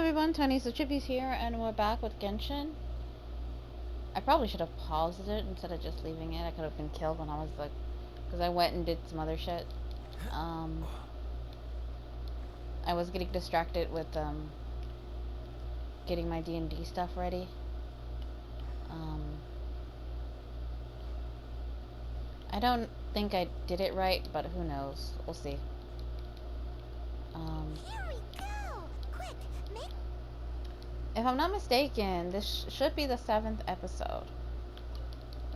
everyone, Tiniestofchibis here, and we're back with Genshin. I probably should have paused it instead of just leaving it. I could have been killed when I was like, because I went and did some other shit. I was getting distracted with getting my D&D stuff ready. I don't think I did it right, but who knows? We'll see. Here we go! Quick, make... If I'm not mistaken, this should be the 7th episode.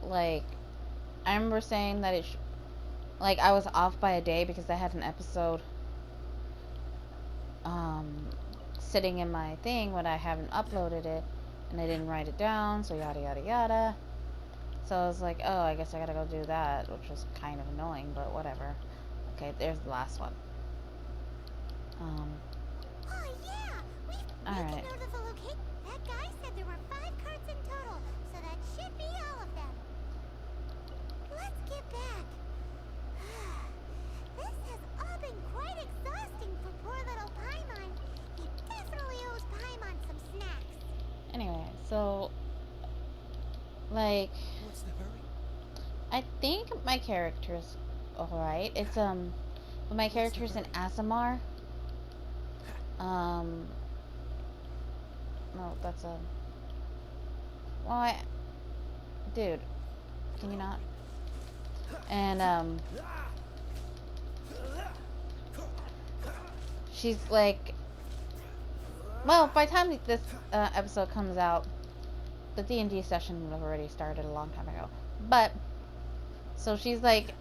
Like, I remember saying that like, I was off by a day because I had an episode sitting in my thing when I haven't uploaded it, and I didn't write it down, so yada yada yada. So I was like, oh, I guess I gotta go do that, which was kind of annoying, but whatever. Okay, there's the last one. Oh yeah! We can go to the location. That guy said there were 5 carts in total, so that should be all of them. Let's get back. This has all been quite exhausting for poor little Paimon. He definitely owes Paimon some snacks. Anyway, so, like, What's the hurry? I think my character's alright. It's, but my character's in Asimar. No, that's a... Well, dude, can you not? And, she's like... Well, by the time this episode comes out, the D&D session would have already started a long time ago. But, so she's like,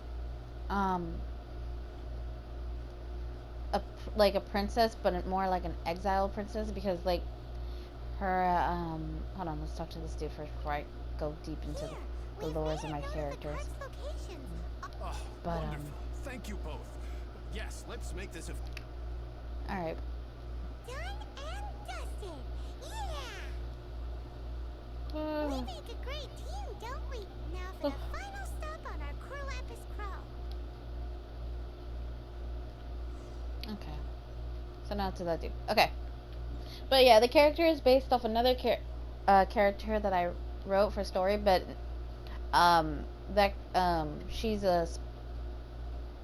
like a princess, but more like an exiled princess, because like her hold on, let's talk to this dude first before I go deep into the lores of my characters. Oh, But wonderful. Thank you both. Yes, let's make this a... all right. Done and dusted. Yeah. Uh, We make a great team, don't we? Now for the final stop on our Corlapis Crow. okay. So now to that dude. Okay. But yeah, the character is based off another character that I wrote for story, but she's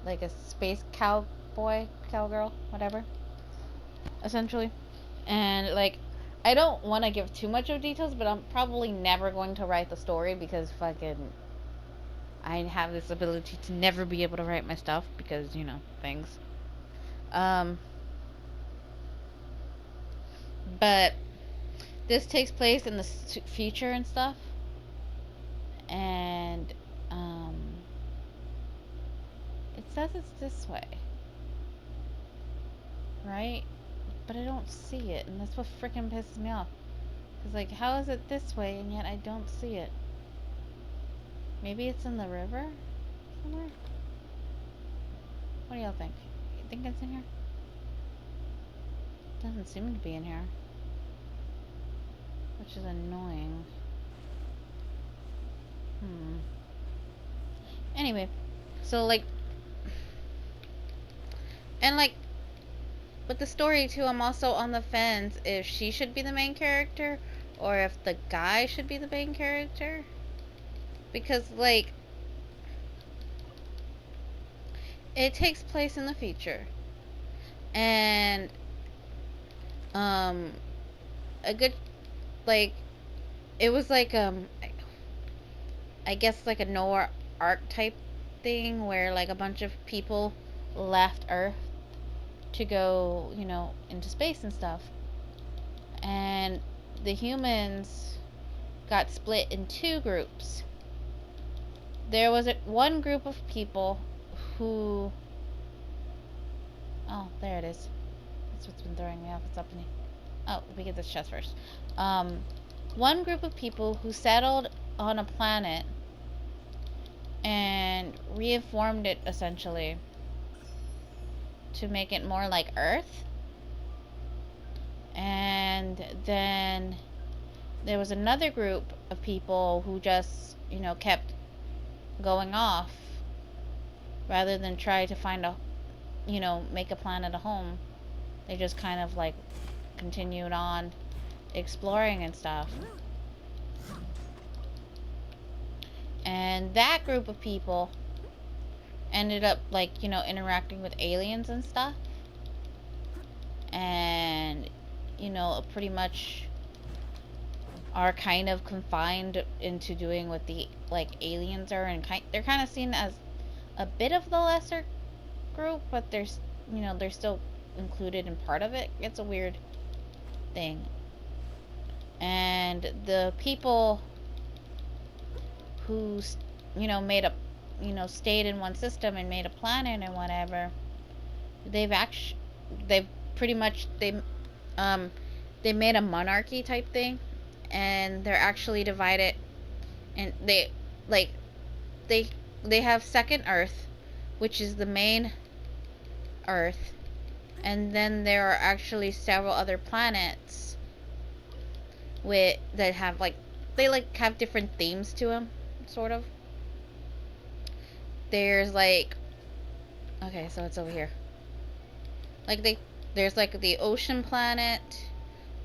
like a space cowgirl, whatever, essentially. And like, I don't want to give too much of details, but I'm probably never going to write the story because fucking I have this ability to never be able to write my stuff because, you know, things. But this takes place in the future and stuff, and it says it's this way, right? But I don't see it, and that's what freaking pisses me off. Cause like, how is it this way and yet I don't see it? Maybe it's in the river somewhere. What do y'all think? You think it's in here? Doesn't seem to be in here, which is annoying. Anyway, so like, and like, with the story too, I'm also on the fence if she should be the main character or if the guy should be the main character, because like, it takes place in the future, and a good, like, it was like I guess like a Noah Ark type thing where like a bunch of people left Earth to go, you know, into space and stuff, and the humans got split in 2 groups. There was one group of people who, oh, there it is. That's what's been throwing me off. It's up in here. Oh, we get this chest first. One group of people who settled on a planet and reformed it essentially to make it more like Earth. And then there was another group of people who just, you know, kept going off rather than try to find a, you know, make a planet a home. They just kind of like continued on exploring and stuff. And that group of people ended up, like, you know, interacting with aliens and stuff. And, you know, pretty much are kind of confined into doing what the, like, aliens are. And they're kind of seen as a bit of the lesser group, but there's, you know, they're still included in part of it. It's a weird thing. And the people who, you know, made a, you know, stayed in one system and made a planet and whatever, they've pretty much, they made a monarchy type thing, and they're actually divided, and they, like, they they have second Earth, which is the main Earth, and then there are actually several other planets with that have, like, they, like, have different themes to them, sort of. There's, like, okay, so it's over here. Like, there's, like, the ocean planet,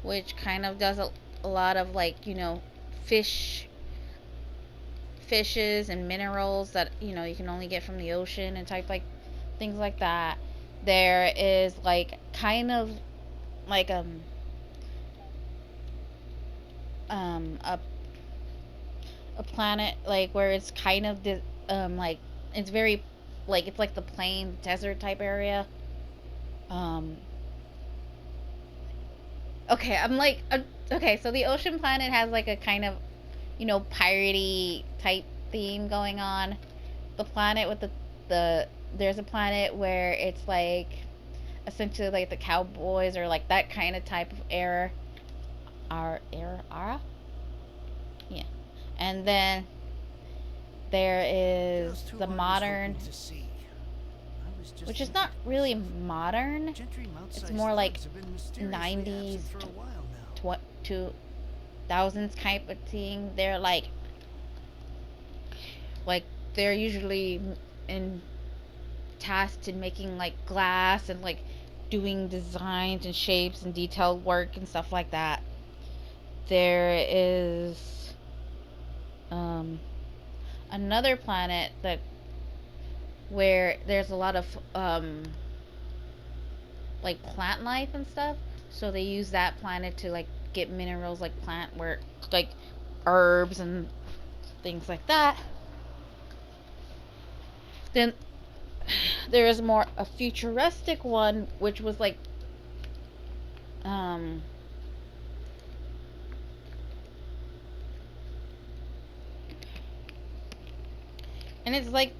which kind of does a lot of, like, you know, fishes and minerals that, you know, you can only get from the ocean and type, like, things like that. There is, like, kind of like a planet, like, where it's kind of the like, it's very, like, it's like the plain desert type area. Okay, okay, so the ocean planet has, like, a kind of, you know, piratey type theme going on. The planet with the there's a planet where it's, like, essentially like the cowboys, or like that kind of type of era. Ara? Yeah. And then there is the modern, which is not really modern. It's more like 90s to 2000s type of thing. They're like they're usually in tasked in making, like, glass and, like, doing designs and shapes and detailed work and stuff like that. There is another planet that where there's a lot of like, plant life and stuff, so they use that planet to, like, get minerals, like plant work, like herbs and things like that. Then there is more a futuristic one, which was like and it's like,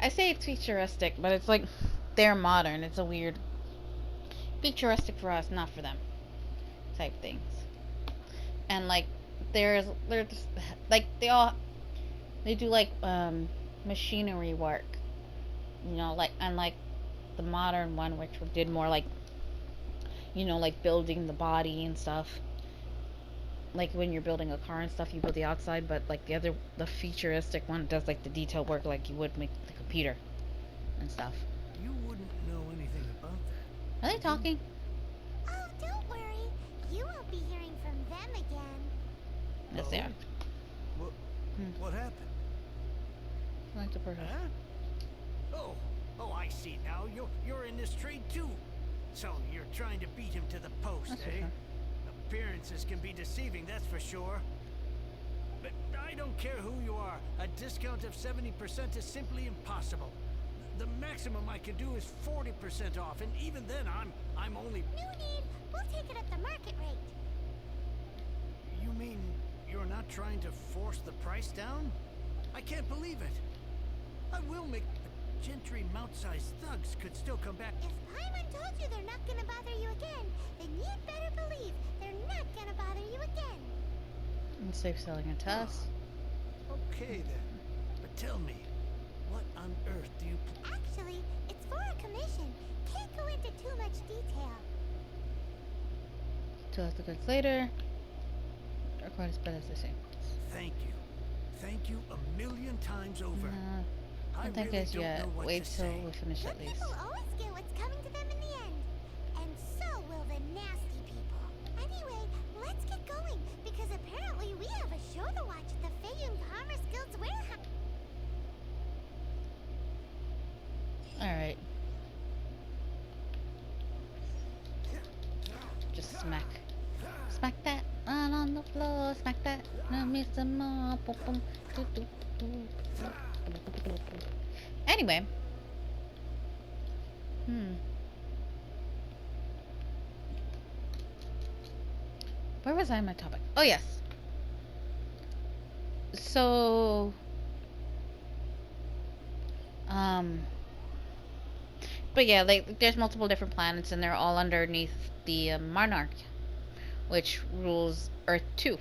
I say it's futuristic, but it's like they're modern. It's a weird futuristic for us, not for them type things. And, like, there's just, like, they do, like, machinery work, you know, like, unlike the modern one, which did more, like, you know, like, building the body and stuff. Like, when you're building a car and stuff, you build the outside, but, like, the futuristic one does, like, the detailed work like you would make the computer and stuff. You wouldn't know anything about that. Are they talking? Oh, don't worry. You won't be hearing from them again. Yes, they are. What happened? Like the person. Huh? Oh, I see now. You're in this trade too. So you're trying to beat him to the post, That's eh? okay. Appearances can be deceiving, that's for sure. But I don't care who you are. A discount of 70% is simply impossible. The maximum I can do is 40% off, and even then I'm only... No need. We'll take it at the market rate. You mean you're not trying to force the price down? I can't believe it. I will make... Gentry mount-sized thugs could still come back. If Paimon told you they're not gonna bother you again, then you'd better believe they're not gonna bother you again. And safe selling it to us. Okay then. But tell me, what on earth do you... Actually, it's for a commission. Can't go into too much detail. Tell us the goods later. Or quite as bad as they say. Thank you. Thank you a million times over. I don't think really it's don't yet. know what Wait to till say. we finish Good at least. people always get what's coming to them in the end. And so will the nasty people. Smack. Smack that all on the floor. Smack that. Let me some more. Boom, boom. Do, do, do, do. Anyway. Where was I on my topic? Oh, yes. So, but yeah, like, there's multiple different planets, and they're all underneath the monarch, which rules Earth 2.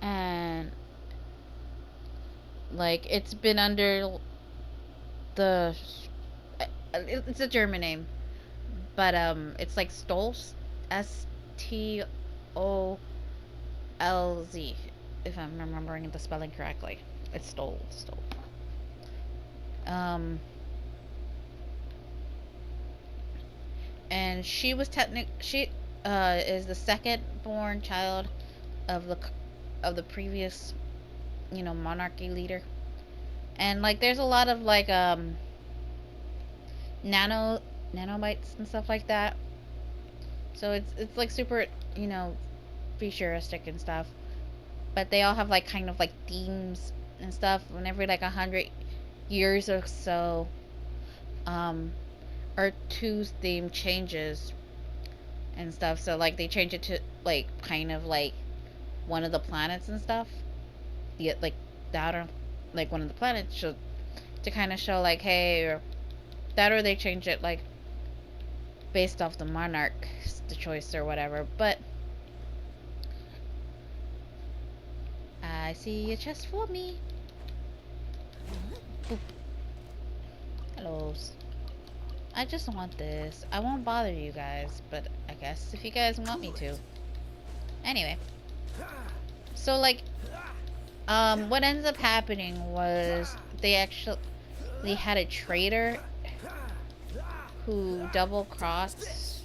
And, like, it's been under the... It's a German name. But, it's like Stolz. Stolz. If I'm remembering the spelling correctly. It's Stolz. And she was she is the second born child of the previous, monarchy leader. And like there's a lot of like nanobites and stuff like that. So it's like super, futuristic and stuff. But they all have like kind of like themes and stuff. And every like 100 years or so, Earth 2's theme changes and stuff. So like they change it to like kind of like one of the planets and stuff. Like the outer, like one of the planets, to kind of show like, hey, or that, or they change it like based off the monarch, the choice or whatever. But I see a chest for me. Boop. Hello. I just want this. I won't bother you guys, but I guess if you guys want me to. Anyway. So like, what ends up happening was they actually had a traitor who double-crossed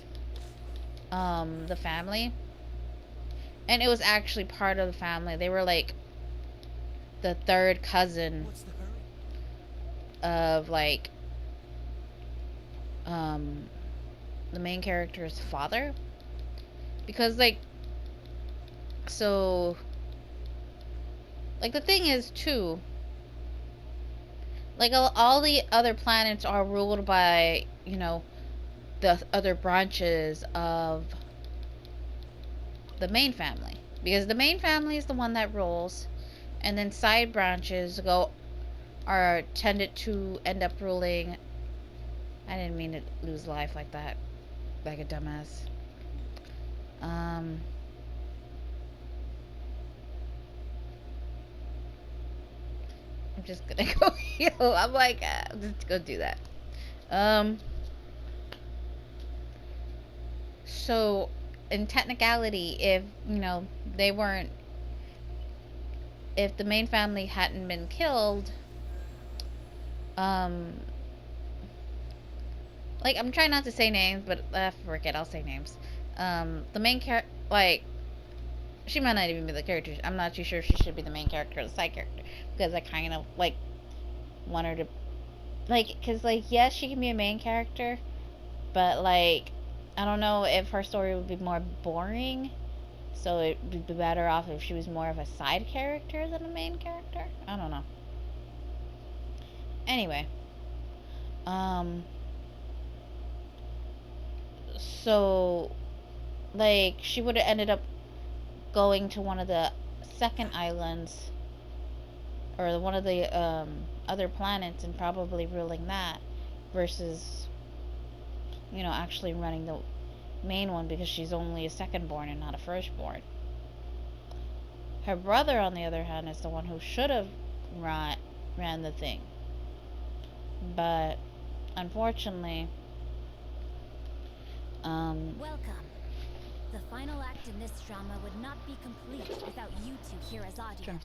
the family. And it was actually part of the family. They were like the third cousin of like the main character's father. Because like, so like the thing is too, like all the other planets are ruled by, the other branches of the main family, because the main family is the one that rules, and then side branches are tended to end up ruling. I didn't mean to lose life like that, like a dumbass. I'm just gonna go heal. I'm like, I'm just gonna do that. So in technicality, if if the main family hadn't been killed, like, I'm trying not to say names, but frick it, I'll say names. The main character, like, she might not even be the character. I'm not too sure if she should be the main character or the side character, because I kind of like want her to, like, because like, yes, she can be a main character, but like, I don't know if her story would be more boring, so it would be better off if she was more of a side character than a main character. I don't know. Anyway, so like she would have ended up going to one of the second islands, or one of the other planets, and probably ruling that, versus actually running the main one, because she's only a second-born and not a first-born. Her brother, on the other hand, is the one who should have ran the thing, but unfortunately, Welcome. The final act in this drama would not be complete without you two here as audience.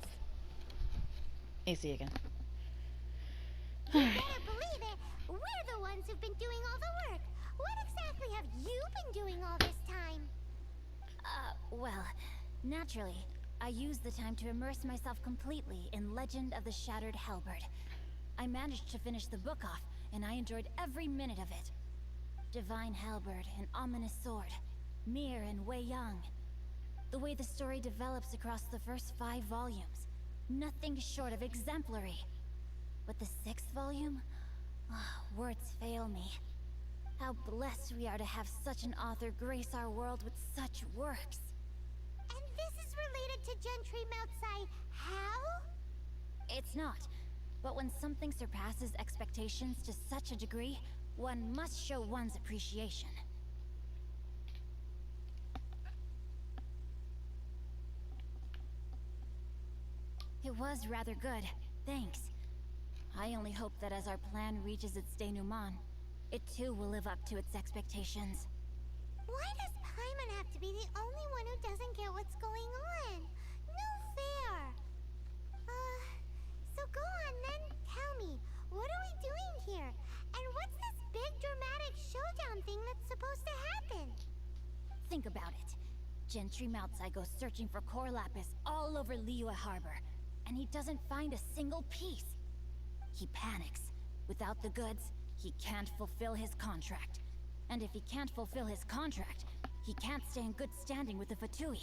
AC again. You better believe it. We're the ones who've been doing all the work. What exactly have you been doing all this time? Well, naturally, I used the time to immerse myself completely in Legend of the Shattered Halberd. I managed to finish the book off, and I enjoyed every minute of it. divine halberd, and ominous sword. Mir and Wei Yang. The way the story develops across the first 5 volumes, nothing short of exemplary. But the 6th volume? Words fail me. How blessed we are to have such an author grace our world with such works. And this is related to Gentry Moutsai how? It's not. But when something surpasses expectations to such a degree, one must show one's appreciation. It was rather good, thanks. I only hope that as our plan reaches its denouement, it too will live up to its expectations. Why does Paimon have to be the only one who doesn't get what's going on? No fair! So go on then, tell me, what are we doing here? And what's this big dramatic showdown thing that's supposed to happen? Think about it. Gentry Moutsai goes searching for core lapis all over Liyue Harbor, and he doesn't find a single piece. He panics. Without the goods, he can't fulfill his contract. And if he can't fulfill his contract, he can't stay in good standing with the Fatui.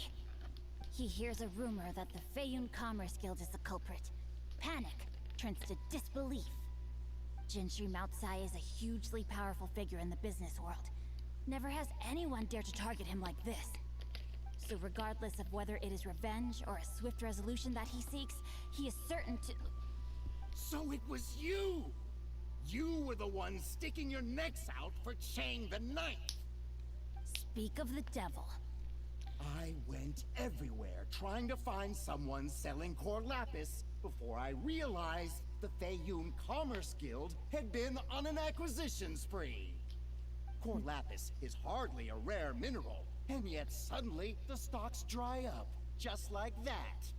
He hears a rumor that the Feiyun Commerce Guild is the culprit. Panic turns to disbelief. Gentry Moutsai is a hugely powerful figure in the business world. Never has anyone dared to target him like this. So regardless of whether it is revenge or a swift resolution that he seeks, he is certain to... So it was you! You were the one sticking your necks out for Chang the Ninth! Speak of the devil. I went everywhere trying to find someone selling core lapis before I realized the Feiyun Commerce Guild had been on an acquisition spree. Core lapis is hardly a rare mineral, and yet suddenly the stocks dry up, just like that.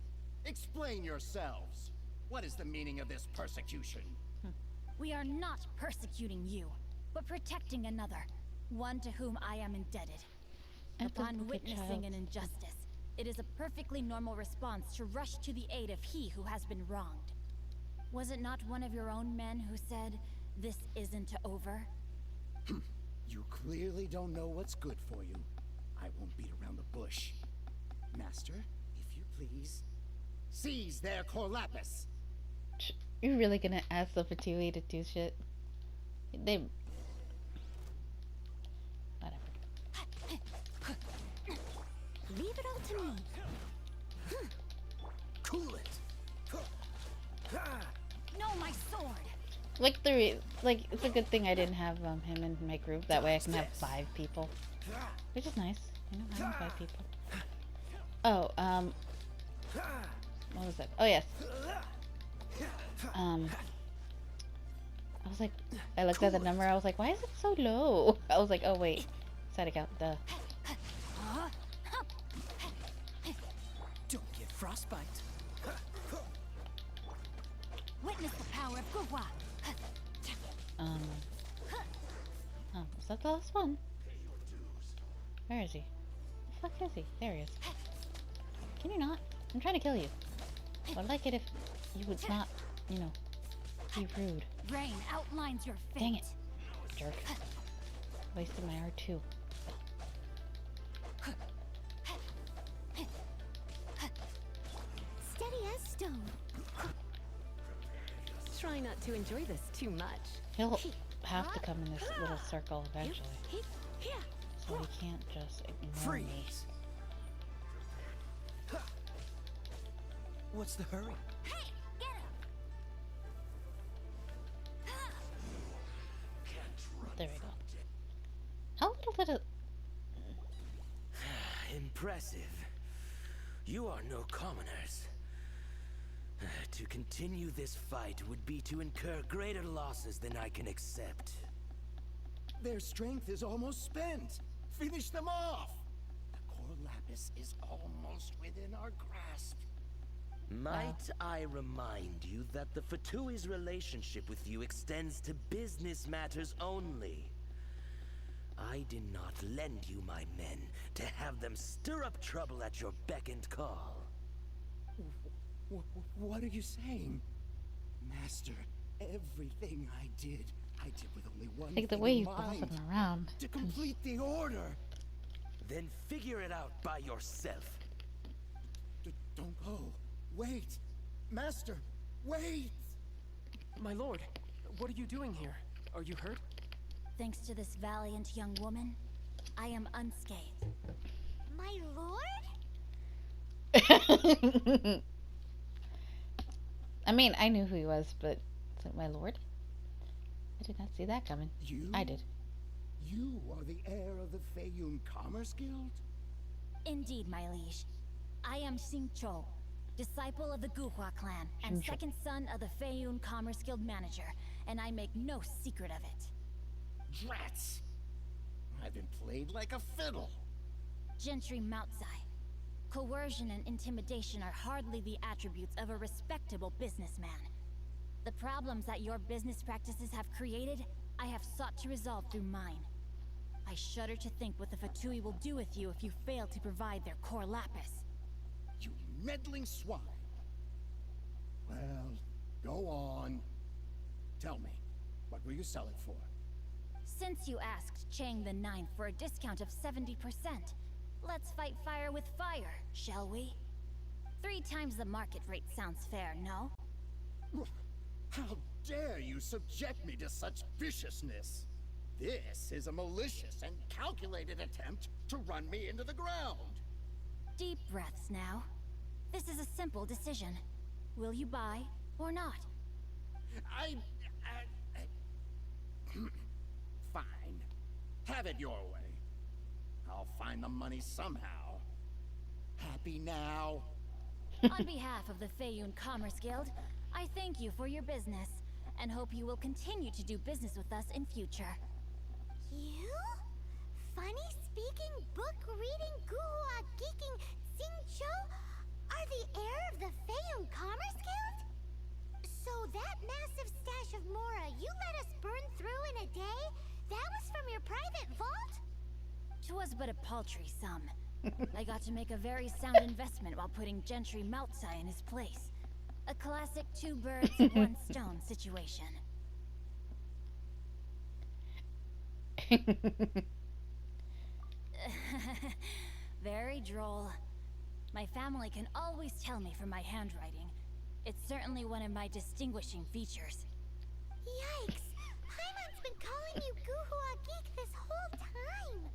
Explain yourselves. What is the meaning of this persecution? We are not persecuting you, but protecting another, one to whom I am indebted. Upon witnessing an injustice, it is a perfectly normal response to rush to the aid of he who has been wronged. Was it not one of your own men who said, "This isn't over"? You clearly don't know what's good for you. I won't beat around the bush. Master, if you please, seize their core lapis. You're really gonna ask the Fatui to do shit? They... Whatever. Leave it all to me. Cool it. No, my sword. Like, it's a good thing I didn't have him in my group. That way I can have 5 people. Which is nice. You know, having 5 people. Oh, what was that? Oh, yes. I was like, I looked at the number, I was like, why is it so low? I was like, oh wait, side account, duh. Don't get frostbite. Witness the power of Gugwa. Oh, is that the last one? Where is he? The fuck is he? There he is. Can you not? I'm trying to kill you. I'd like it if you would not, you know, be rude. Rain outlines your fate. Dang it. Jerk. Wasted my R2. Steady as stone. Try not to enjoy this too much. He'll have to come in this little circle eventually. So he can't just ignore me. Freeze. What's the hurry? Hey, get up. There we go. How little did it... Impressive. You are no commoners. To continue this fight would be to incur greater losses than I can accept. Their strength is almost spent. Finish them off. The core lapis is almost within our grasp. Might I remind you that the Fatui's relationship with you extends to business matters only? I did not lend you my men to have them stir up trouble at your beck and call. What are you saying? Master, everything I did I did with only one Like the thing way in he's bossing mind, around. to complete the order. Then figure it out by yourself. Don't go. Wait. Master, wait! My lord, what are you doing here? Are you hurt? Thanks to this valiant young woman, I am unscathed. My lord? I mean, I knew who he was, but it's like, my lord? I did not see that coming. You? I did. You are the heir of the Feiyun Commerce Guild? Indeed, my liege. I am Xingqiu, disciple of the Guhua clan, and Xingqiu. second son of the Feiyun Commerce Guild manager, and I make no secret of it. Drats! I've been played like a fiddle. Gentry Moutsai. Coercion and intimidation are hardly the attributes of a respectable businessman. The problems that your business practices have created, I have sought to resolve through mine. I shudder to think what the Fatui will do with you if you fail to provide their core lapis. You meddling swine. Well, go on. Tell me, what will you sell it for? Since you asked Chang the Ninth for a discount of 70%, let's fight fire with fire, shall we? 3 times the market rate sounds fair, no? How dare you subject me to such viciousness? This is a malicious and calculated attempt to run me into the ground. Deep breaths now. This is a simple decision. Will you buy or not? Fine. Have it your way. I'll find the money somehow. Happy now? On behalf of the Feiyun Commerce Guild, I thank you for your business, and hope you will continue to do business with us in future. You? Funny-speaking, book-reading, guhua geeking Xingqiu are the heir of the Feiyun Commerce Guild? So that massive stash of Mora you let us burn through in a day, that was from your private vault? 'Twas but a paltry sum. I got to make a very sound investment while putting Gentry Moutsai in his place. A classic 2 birds, 1 stone situation. Very droll. My family can always tell me from my handwriting. It's certainly one of my distinguishing features. Yikes! Paimon's been calling you Guhua Geek this whole time!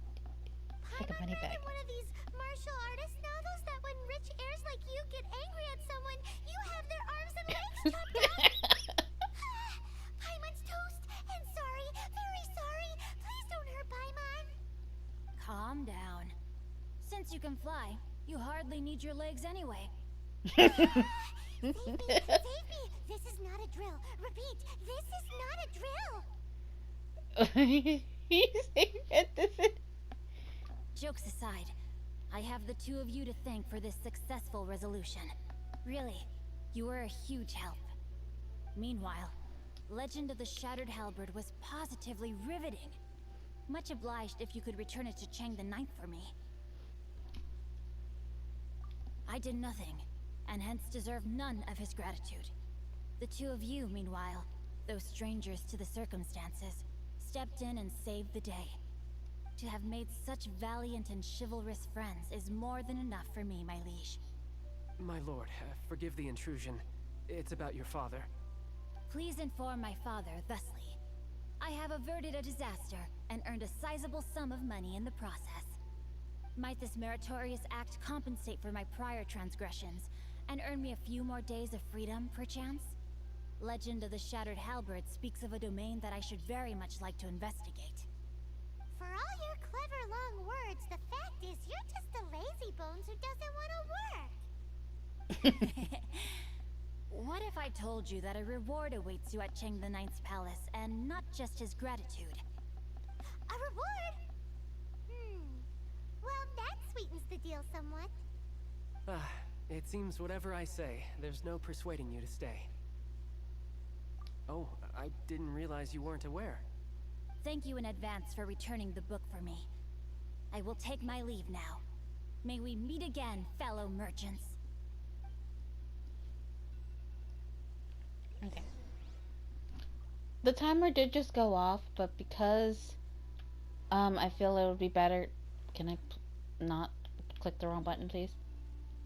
Like a money bag. One of these martial artist novels that when rich heirs like you get angry at someone, you have their arms and legs chopped off. Paimon's toast, and sorry, very sorry. Please don't hurt Paimon. Calm down. Since you can fly, you hardly need your legs anyway. Save me, save me. This is not a drill. Repeat, this is not a drill. Jokes aside, I have the 2 of you to thank for this successful resolution. Really, you were a huge help. Meanwhile, Legend of the Shattered Halberd was positively riveting. Much obliged if you could return it to Chang the Ninth for me. I did nothing, and hence deserve none of his gratitude. The 2 of you, meanwhile, though strangers to the circumstances, stepped in and saved the day. To have made such valiant and chivalrous friends is more than enough for me, my liege. My lord, forgive the intrusion. It's about your father. Please inform my father thusly. I have averted a disaster and earned a sizable sum of money in the process. Might this meritorious act compensate for my prior transgressions and earn me a few more days of freedom, perchance? Legend of the Shattered Halberd speaks of a domain that I should very much like to investigate. For all your clever long words, the fact is you're just a lazy bones who doesn't want to work. What if I told you that a reward awaits you at Chang the Ninth's palace, and not just his gratitude? A reward? Well, that sweetens the deal somewhat. It seems whatever I say, there's no persuading you to stay. Oh, I didn't realize you weren't aware. Thank you in advance for returning the book for me. I will take my leave now. May we meet again, fellow merchants. Okay. The timer did just go off, but because I feel it would be better. Can I not click the wrong button, please?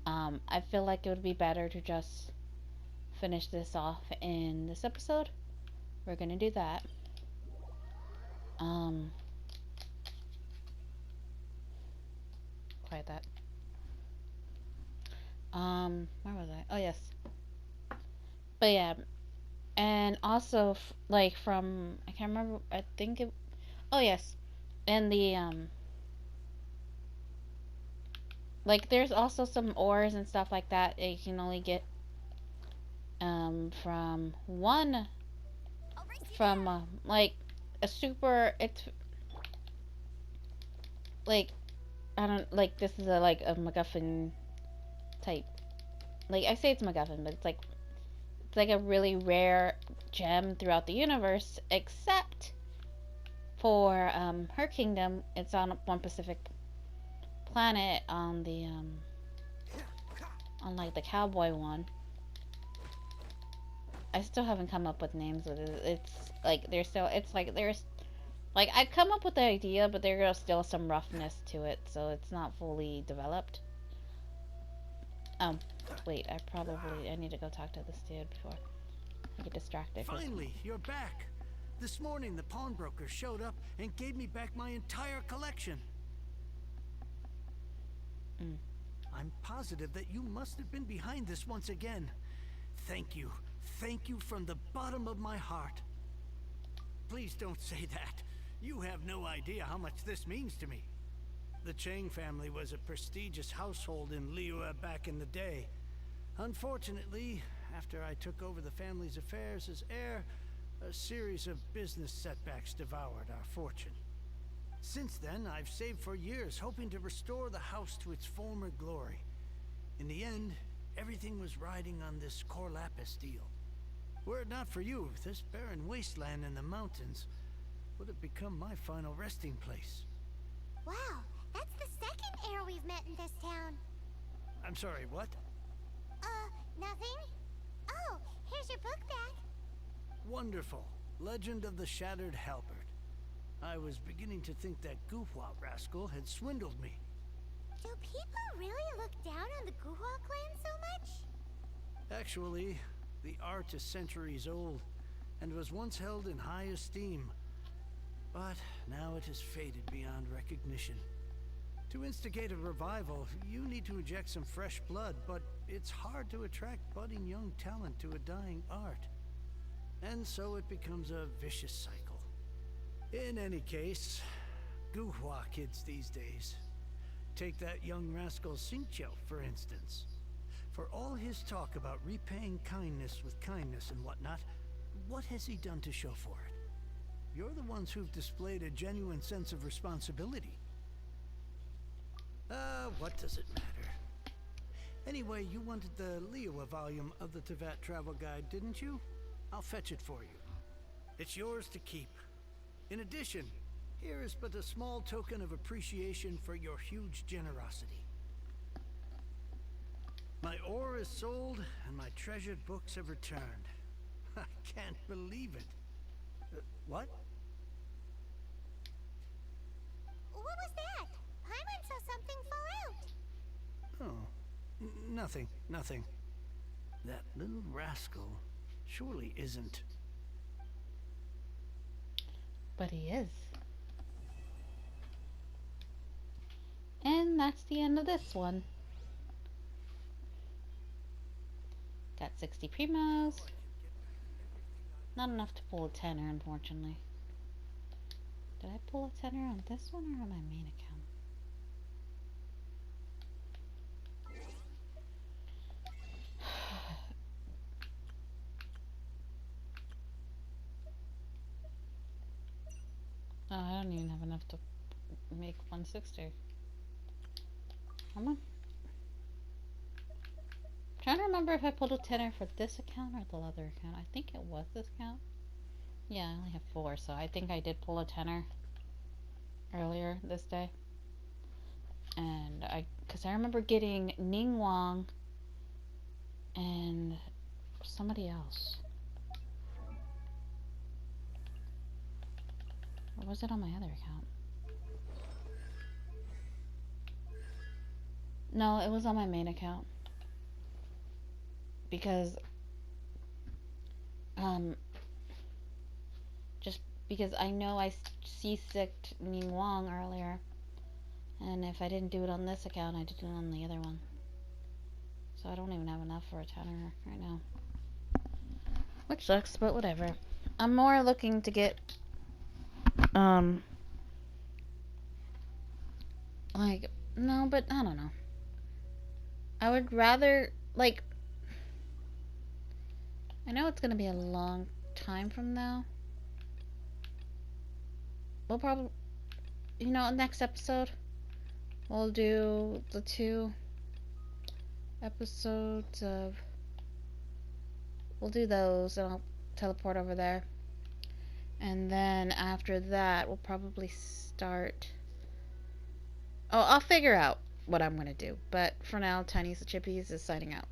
I feel like it would be better to just finish this off in this episode. We're gonna do that. Um, quiet that. Where was I? Oh yes. But yeah, and also like from I can't remember. I think it. Oh yes, and the like there's also some ores and stuff like that you can only get from one from like a super it's like I don't like this is a like a MacGuffin type like I say it's MacGuffin but it's like a really rare gem throughout the universe except for her kingdom. It's on one specific planet on the on like the cowboy one. I still haven't come up with names with it. It's like there's still it's like there's like I've come up with the idea, but there's still some roughness to it, so it's not fully developed. Wait, I need to go talk to this dude before I get distracted. Finally, you're back. This morning, the pawnbroker showed up and gave me back my entire collection. I'm positive that you must have been behind this once again. Thank you. Thank you from the bottom of my heart. Please don't say that. You have no idea how much this means to me. The Chang family was a prestigious household in Liyue back in the day. Unfortunately, after I took over the family's affairs as heir, a series of business setbacks devoured our fortune. Since then, I've saved for years, hoping to restore the house to its former glory. In the end, everything was riding on this core lapis deal. Were it not for you, this barren wasteland in the mountains would have become my final resting place. Wow, that's the second heir we've met in this town. I'm sorry, what? Nothing? Oh, here's your book back. Wonderful. Legend of the Shattered Halberd. I was beginning to think that Guhua rascal had swindled me. Do people really look down on the Guhua clan so much? Actually, the art is centuries old, and was once held in high esteem. But now it has faded beyond recognition. To instigate a revival, you need to inject some fresh blood, but it's hard to attract budding young talent to a dying art. And so it becomes a vicious cycle. In any case, Guhua kids these days. Take that young rascal Xingqiu, for instance. For all his talk about repaying kindness with kindness and whatnot, what has he done to show for it? You're the ones who've displayed a genuine sense of responsibility. What does it matter? Anyway, you wanted the Liyue volume of the Teyvat travel guide, didn't you? I'll fetch it for you. It's yours to keep. In addition, here is but a small token of appreciation for your huge generosity. My ore is sold, and my treasured books have returned. I can't believe it. What? What was that? Paimon saw something fall out. Oh, nothing. That little rascal surely isn't. But he is. And that's the end of this one. Got 60 primos. Not enough to pull a tenner, unfortunately. Did I pull a tenner on this one or on my main account? Oh, I don't even have enough to make 160. Come on. Trying to remember if I pulled a tenner for this account or the other account. I think it was this account. Yeah, I only have 4, so I think I did pull a tenner earlier this day. And because I remember getting Ning Wang and somebody else. Or was it on my other account? No, it was on my main account. Because, just because I know I C6'd Ning Wong earlier. And if I didn't do it on this account, I did it on the other one. So I don't even have enough for a tenner right now. Which sucks, but whatever. I'm more looking to get, like, no, but I don't know. I would rather, like, I know it's gonna be a long time from now. We'll probably, you know, next episode, we'll do the 2 episodes of, we'll do those, and I'll teleport over there. And then after that, we'll probably start, oh, I'll figure out what I'm gonna do. But for now, Tiniestofchibis is signing out.